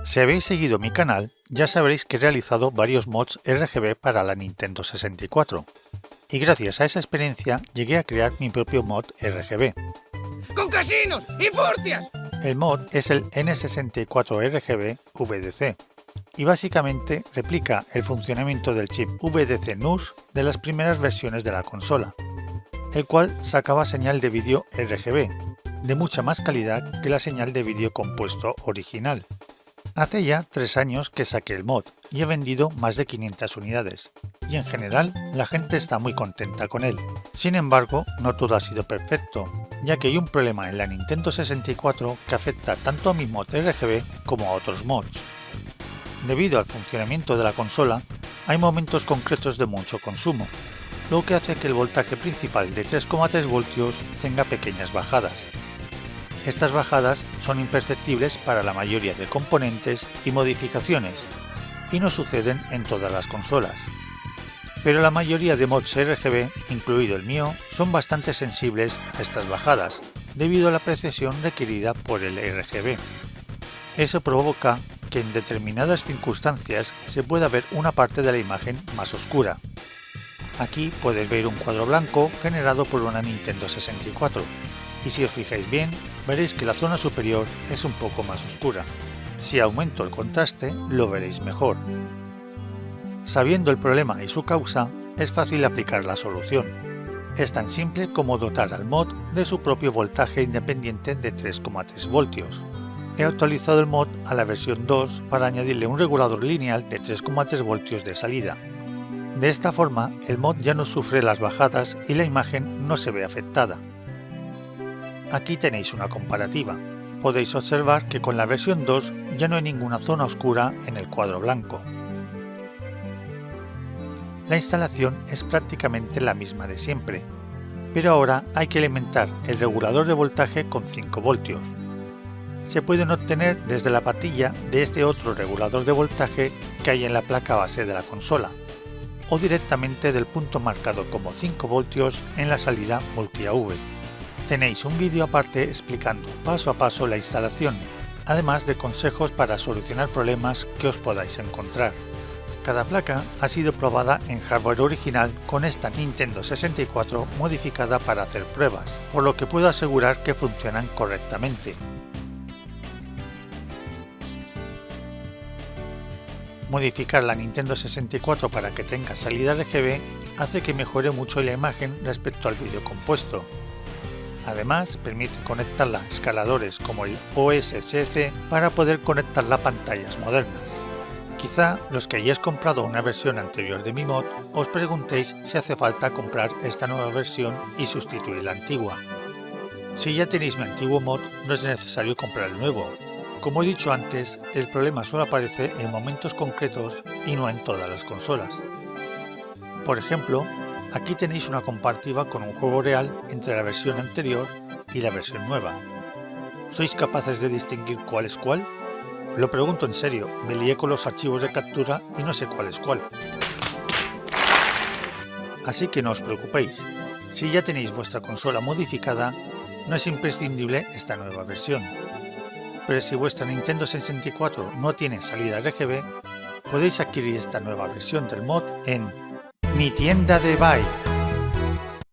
Si habéis seguido mi canal, ya sabréis que he realizado varios mods RGB para la Nintendo 64, y gracias a esa experiencia llegué a crear mi propio mod RGB. ¡Con casinos y furtias! El mod es el N64RGB VDC, y básicamente replica el funcionamiento del chip VDC NUS de las primeras versiones de la consola, el cual sacaba señal de vídeo RGB, de mucha más calidad que la señal de vídeo compuesto original. Hace ya 3 años que saqué el mod y he vendido más de 500 unidades, y en general la gente está muy contenta con él. Sin embargo, no todo ha sido perfecto, ya que hay un problema en la Nintendo 64 que afecta tanto a mi mod RGB como a otros mods. Debido al funcionamiento de la consola, hay momentos concretos de mucho consumo, lo que hace que el voltaje principal de 3,3 voltios tenga pequeñas bajadas. Estas bajadas son imperceptibles para la mayoría de componentes y modificaciones, y no suceden en todas las consolas. Pero la mayoría de mods RGB, incluido el mío, son bastante sensibles a estas bajadas, debido a la precisión requerida por el RGB. Eso provoca que en determinadas circunstancias se pueda ver una parte de la imagen más oscura. Aquí podéis ver un cuadro blanco generado por una Nintendo 64, y si os fijáis bien, veréis que la zona superior es un poco más oscura. Si aumento el contraste, lo veréis mejor. Sabiendo el problema y su causa, es fácil aplicar la solución. Es tan simple como dotar al mod de su propio voltaje independiente de 3,3 voltios. He actualizado el mod a la versión 2 para añadirle un regulador lineal de 3,3 voltios de salida. De esta forma, el mod ya no sufre las bajadas y la imagen no se ve afectada. Aquí tenéis una comparativa. Podéis observar que con la versión 2 ya no hay ninguna zona oscura en el cuadro blanco. La instalación es prácticamente la misma de siempre, pero ahora hay que alimentar el regulador de voltaje con 5 voltios. Se pueden obtener desde la patilla de este otro regulador de voltaje que hay en la placa base de la consola, o directamente del punto marcado como 5 voltios en la salida multi-AV. Tenéis un vídeo aparte explicando paso a paso la instalación, además de consejos para solucionar problemas que os podáis encontrar. Cada placa ha sido probada en hardware original con esta Nintendo 64 modificada para hacer pruebas, por lo que puedo asegurar que funcionan correctamente. Modificar la Nintendo 64 para que tenga salida RGB hace que mejore mucho la imagen respecto al vídeo compuesto. Además, permite conectarla a escaladores como el OSCC para poder conectarla a pantallas modernas. Quizá los que hayáis comprado una versión anterior de mi mod os preguntéis si hace falta comprar esta nueva versión y sustituir la antigua. Si ya tenéis mi antiguo mod, no es necesario comprar el nuevo. Como he dicho antes, el problema solo aparece en momentos concretos y no en todas las consolas. Por ejemplo, aquí tenéis una comparativa con un juego real entre la versión anterior y la versión nueva. ¿Sois capaces de distinguir cuál es cuál? Lo pregunto en serio, me lié con los archivos de captura y no sé cuál es cuál. Así que no os preocupéis, si ya tenéis vuestra consola modificada, no es imprescindible esta nueva versión. Pero si vuestra Nintendo 64 no tiene salida RGB, podéis adquirir esta nueva versión del mod en mi tienda de Buy.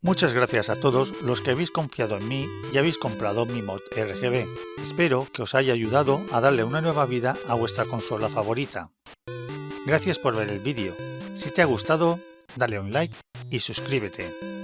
Muchas gracias a todos los que habéis confiado en mí y habéis comprado mi mod RGB. Espero que os haya ayudado a darle una nueva vida a vuestra consola favorita. Gracias por ver el vídeo. Si te ha gustado, dale un like y suscríbete.